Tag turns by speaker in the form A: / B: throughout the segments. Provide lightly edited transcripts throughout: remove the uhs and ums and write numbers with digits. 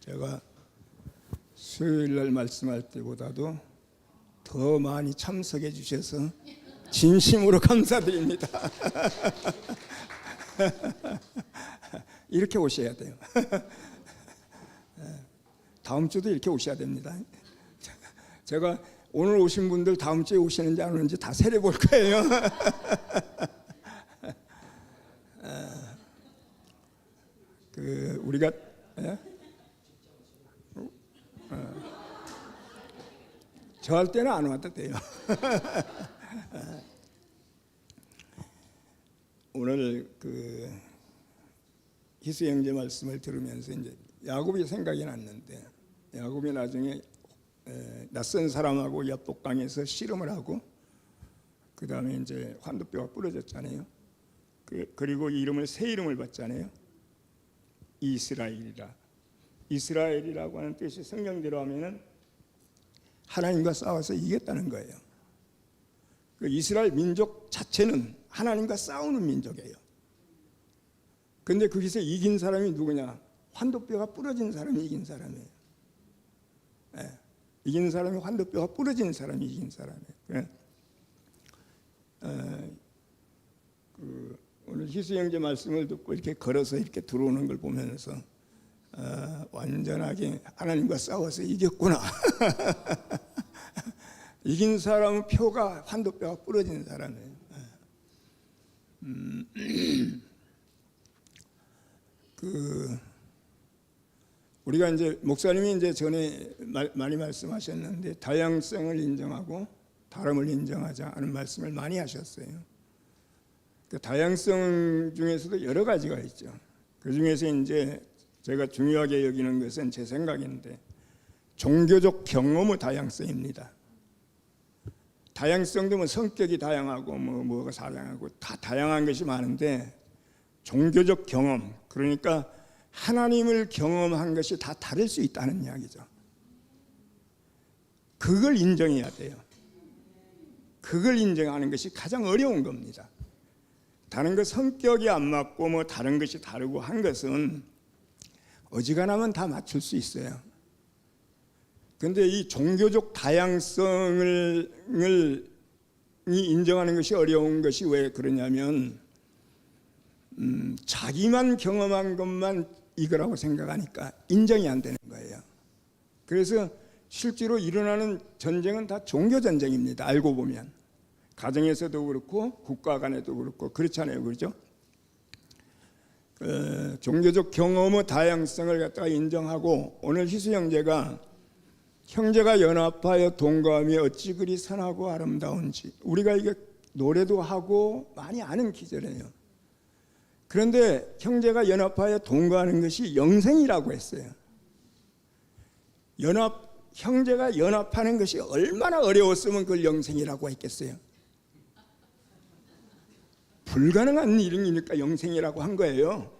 A: 제가 수요일 날 말씀할 때보다도 더 많이 참석해 주셔서 진심으로 감사드립니다. 이렇게 오셔야 돼요. 다음 주도 이렇게 오셔야 됩니다. 제가 오늘 오신 분들 다음 주에 오시는지 안 오는지 다 세려 볼 거예요. 우리가 저 할 때는 안 와도 돼요. 오늘 희수 형제 말씀을 들으면서 이제 야곱이 생각이 났는데, 야곱이 나중에 낯선 사람하고 야복강에서 씨름을 하고 그 다음에 이제 환도뼈가 부러졌잖아요. 그리고 이름을 새 이름을 받잖아요. 이스라엘이라. 이스라엘이라고 하는 뜻이 성경대로 하면은 하나님과 싸워서 이겼다는 거예요. 이스라엘 민족 자체는 하나님과 싸우는 민족이에요. 근데 거기서 이긴 사람이 누구냐? 환도뼈가 부러진 사람이 이긴 사람이에요. 네. 이긴 사람이 환도뼈가 부러진 사람이 이긴 사람이에요. 오늘 희수 형제 말씀을 듣고 이렇게 걸어서 이렇게 들어오는 걸 보면서 완전하게 하나님과 싸워서 이겼구나. 이긴 사람은 표가 환도뼈가 부러진 사람이에요. 우리가 이제 목사님이 이제 전에 많이 말씀하셨는데 다양성을 인정하고 다름을 인정하자 하는 말씀을 많이 하셨어요. 그 다양성 중에서도 여러 가지가 있죠. 그 중에서 이제 제가 중요하게 여기는 것은 제 생각인데 종교적 경험의 다양성입니다. 다양성도 뭐 성격이 다양하고 뭐가 다양하고 다 다양한 것이 많은데 종교적 경험, 그러니까 하나님을 경험한 것이 다 다를 수 있다는 이야기죠. 그걸 인정해야 돼요. 그걸 인정하는 것이 가장 어려운 겁니다. 다른 것 성격이 안 맞고 뭐 다른 것이 다르고 한 것은 어지간하면 다 맞출 수 있어요. 그런데 이 종교적 다양성을 인정하는 것이 어려운 것이 왜 그러냐면 자기만 경험한 것만 이거라고 생각하니까 인정이 안 되는 거예요. 그래서 실제로 일어나는 전쟁은 다 종교 전쟁입니다. 알고 보면 가정에서도 그렇고 국가 간에도 그렇고 그렇잖아요, 그렇죠? 종교적 경험의 다양성을 갖다가 인정하고 오늘 희수 형제가 연합하여 동거하며 어찌 그리 선하고 아름다운지, 우리가 이게 노래도 하고 많이 아는 기절이에요. 그런데 형제가 연합하여 동거하는 것이 영생이라고 했어요. 형제가 연합하는 것이 얼마나 어려웠으면 그걸 영생이라고 했겠어요. 불가능한 일이니까 영생이라고 한 거예요.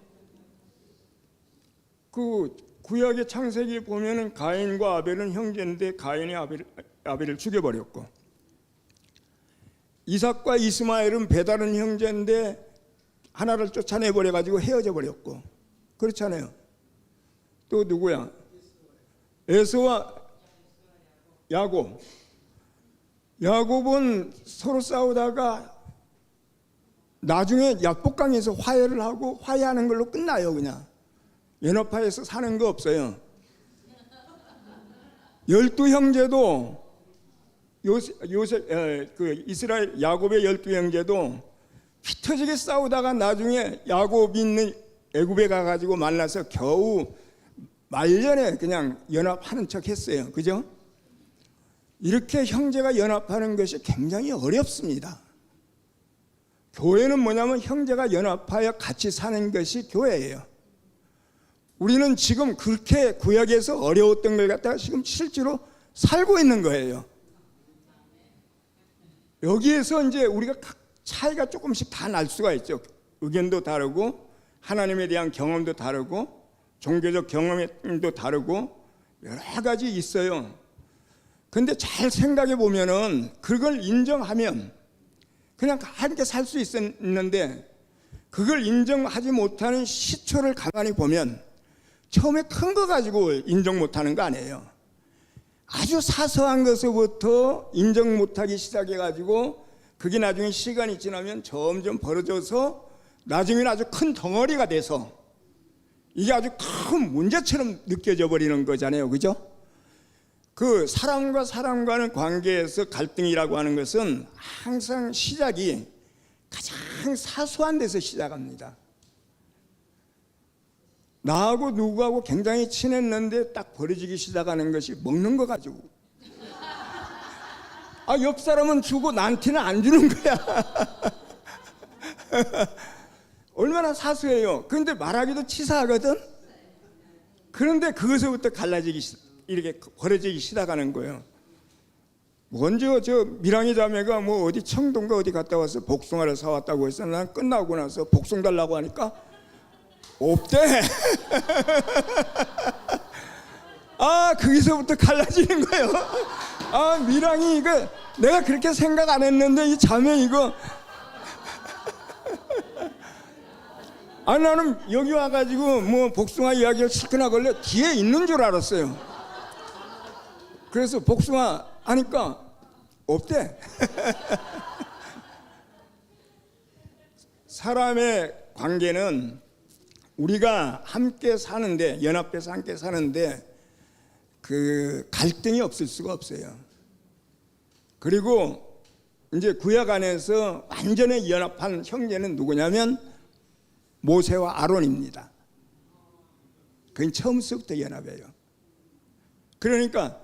A: 그 구약의 창세기 보면은 가인과 아벨은 형제인데 가인이 아벨을 죽여버렸고, 이삭과 이스마엘은 배다른 형제인데 하나를 쫓아내버려 가지고 헤어져 버렸고, 그렇잖아요. 또 누구야? 에서와 야곱은 서로 싸우다가 나중에 야복강에서 화해를 하고 화해하는 걸로 끝나요. 그냥 연합하여서 사는 거 없어요. 12형제도 이스라엘 야곱의 12형제도 피 터지게 싸우다가 나중에 야곱이 있는 애굽에 가가지고 만나서 겨우 말년에 그냥 연합하는 척 했어요. 그죠? 이렇게 형제가 연합하는 것이 굉장히 어렵습니다. 교회는 뭐냐면 형제가 연합하여 같이 사는 것이 교회예요. 우리는 지금 그렇게 구약에서 어려웠던 걸 갖다가 지금 실제로 살고 있는 거예요. 여기에서 이제 우리가 차이가 조금씩 다 날 수가 있죠. 의견도 다르고 하나님에 대한 경험도 다르고 종교적 경험도 다르고 여러 가지 있어요. 근데 잘 생각해 보면은 그걸 인정하면 그냥 함께 살 수 있었는데, 그걸 인정하지 못하는 시초를 가만히 보면 처음에 큰 거 가지고 인정 못하는 거 아니에요. 아주 사소한 것부터 인정 못하기 시작해가지고 그게 나중에 시간이 지나면 점점 벌어져서 나중에는 아주 큰 덩어리가 돼서 이게 아주 큰 문제처럼 느껴져 버리는 거잖아요. 그죠? 그 사람과 사람과의 관계에서 갈등이라고 하는 것은 항상 시작이 가장 사소한 데서 시작합니다. 나하고 누구하고 굉장히 친했는데 딱 버려지기 시작하는 것이 먹는 거 가지고. 옆 사람은 주고 나한테는 안 주는 거야. 얼마나 사소해요. 그런데 말하기도 치사하거든. 그런데 그것부터 이렇게 버려지기 시작하는 거예요. 먼저 저 미랑이 자매가 뭐 어디 청동가 어디 갔다 와서 복숭아를 사왔다고 해서 난 끝나고 나서 복숭 달라고 하니까 없대. 거기서부터 갈라지는 거예요. 미랑이 이거 내가 그렇게 생각 안 했는데 이 자매 이거. 나는 여기 와가지고 뭐 복숭아 이야기를 실컷 하길래 뒤에 있는 줄 알았어요. 그래서 복숭아 하니까 없대. 사람의 관계는 우리가 함께 사는데, 연합해서 함께 사는데 그 갈등이 없을 수가 없어요. 그리고 이제 구약 안에서 완전히 연합한 형제는 누구냐면 모세와 아론입니다. 그건 처음부터 연합해요. 그러니까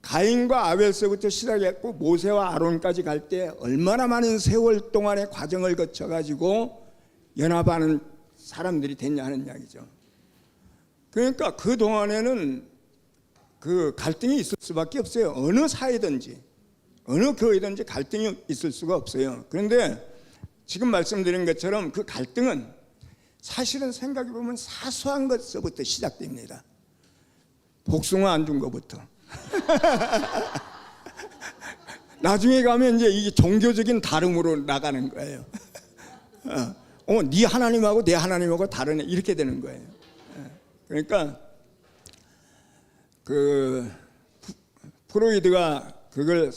A: 가인과 아벨서부터 시작했고 모세와 아론까지 갈 때 얼마나 많은 세월 동안의 과정을 거쳐가지고 연합하는 사람들이 됐냐 하는 이야기죠. 그러니까 그 동안에는 그 갈등이 있을 수밖에 없어요. 어느 사회든지 어느 교회든지 갈등이 있을 수가 없어요. 그런데 지금 말씀드린 것처럼 그 갈등은 사실은 생각해 보면 사소한 것서부터 시작됩니다. 복숭아 안 준 것부터. 나중에 가면 이제 이게 종교적인 다름으로 나가는 거예요. 네 하나님하고 내 하나님하고 다르네 이렇게 되는 거예요. 그러니까 그 프로이드가 그걸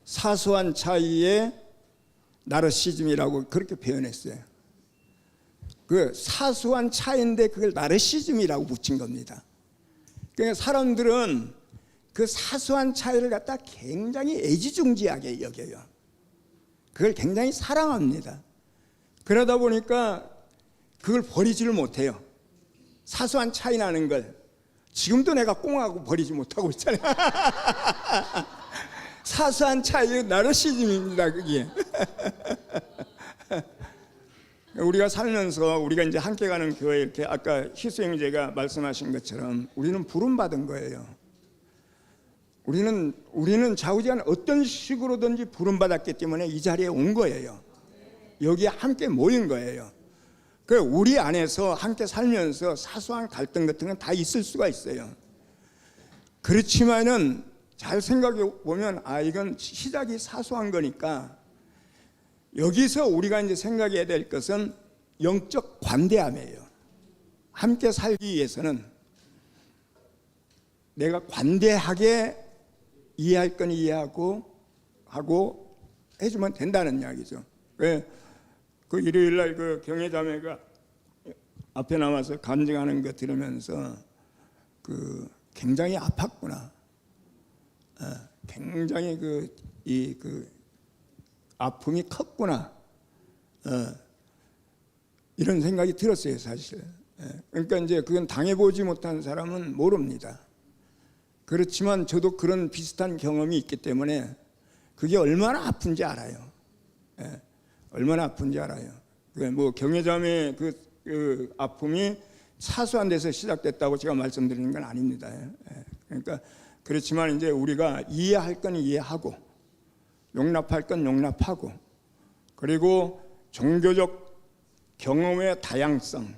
A: 사소한 차이의 나르시즘이라고 그렇게 표현했어요. 그 사소한 차이인데 그걸 나르시즘이라고 붙인 겁니다. 그러니까 사람들은 그 사소한 차이를 갖다 굉장히 애지중지하게 여겨요. 그걸 굉장히 사랑합니다. 그러다 보니까 그걸 버리지를 못해요. 사소한 차이 나는 걸. 지금도 내가 꽁하고 버리지 못하고 있잖아요. 사소한 차이의 나르시즘입니다. 그게. 우리가 살면서 우리가 이제 함께 가는 교회 이렇게 아까 희수 형제가 말씀하신 것처럼 우리는 부름받은 거예요. 우리는 좌우지간 어떤 식으로든지 부름받았기 때문에 이 자리에 온 거예요. 여기에 함께 모인 거예요. 그 우리 안에서 함께 살면서 사소한 갈등 같은 건 다 있을 수가 있어요. 그렇지만은 잘 생각해 보면 이건 시작이 사소한 거니까 여기서 우리가 이제 생각해야 될 것은 영적 관대함이에요. 함께 살기 위해서는 내가 관대하게 이해할 건 이해하고 하고 해주면 된다는 이야기죠. 왜? 그 일요일날 그 경혜자매가 앞에 나와서 간증하는 거 들으면서 그 굉장히 아팠구나. 굉장히 그 아픔이 컸구나. 이런 생각이 들었어요, 사실. 그러니까 이제 그건 당해보지 못한 사람은 모릅니다. 그렇지만 저도 그런 비슷한 경험이 있기 때문에 그게 얼마나 아픈지 알아요. 얼마나 아픈지 알아요. 뭐 경혜자매의 그 아픔이 사소한 데서 시작됐다고 제가 말씀드리는 건 아닙니다. 그러니까 그렇지만 이제 우리가 이해할 건 이해하고 용납할 건 용납하고 그리고 종교적 경험의 다양성,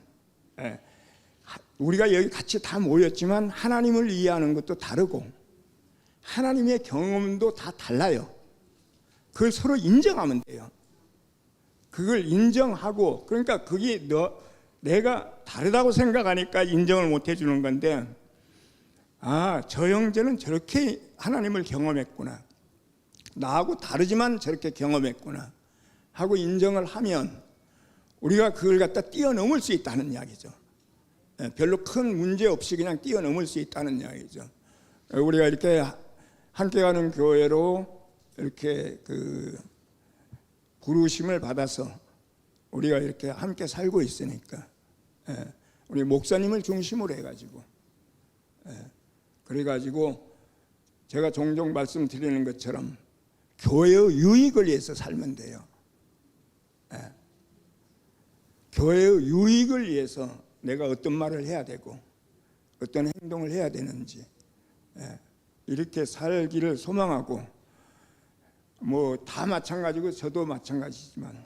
A: 우리가 여기 같이 다 모였지만 하나님을 이해하는 것도 다르고 하나님의 경험도 다 달라요. 그걸 서로 인정하면 돼요. 그걸 인정하고 그러니까 그게 내가 다르다고 생각하니까 인정을 못 해주는 건데, 아, 저 형제는 저렇게 하나님을 경험했구나, 나하고 다르지만 저렇게 경험했구나 하고 인정을 하면 우리가 그걸 갖다 뛰어넘을 수 있다는 이야기죠. 별로 큰 문제 없이 그냥 뛰어넘을 수 있다는 이야기죠. 우리가 이렇게 함께 가는 교회로 이렇게 그 부르심을 받아서 우리가 이렇게 함께 살고 있으니까, 우리 목사님을 중심으로 해가지고, 그래가지고 제가 종종 말씀드리는 것처럼 교회의 유익을 위해서 살면 돼요. 교회의 유익을 위해서 내가 어떤 말을 해야 되고 어떤 행동을 해야 되는지, 이렇게 살기를 소망하고, 뭐 다 마찬가지고 저도 마찬가지지만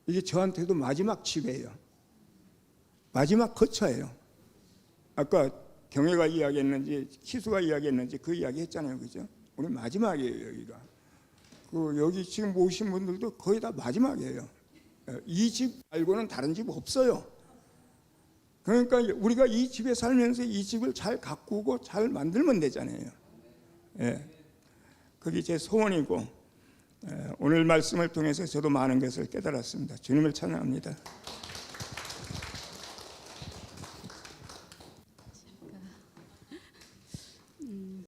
A: 이게 저한테도 마지막 집이에요. 마지막 거처예요. 아까 경혜가 이야기했는지 희수가 이야기했는지 그 이야기 했잖아요, 그죠? 우리 마지막이에요. 여기가 여기 지금 모신 분들도 거의 다 마지막이에요. 이 집 말고는 다른 집 없어요. 그러니까 우리가 이 집에 살면서 이 집을 잘 가꾸고 잘 만들면 되잖아요. 그게 제 소원이고, 오늘 말씀을 통해서 저도 많은 것을 깨달았습니다. 주님을 찬양합니다.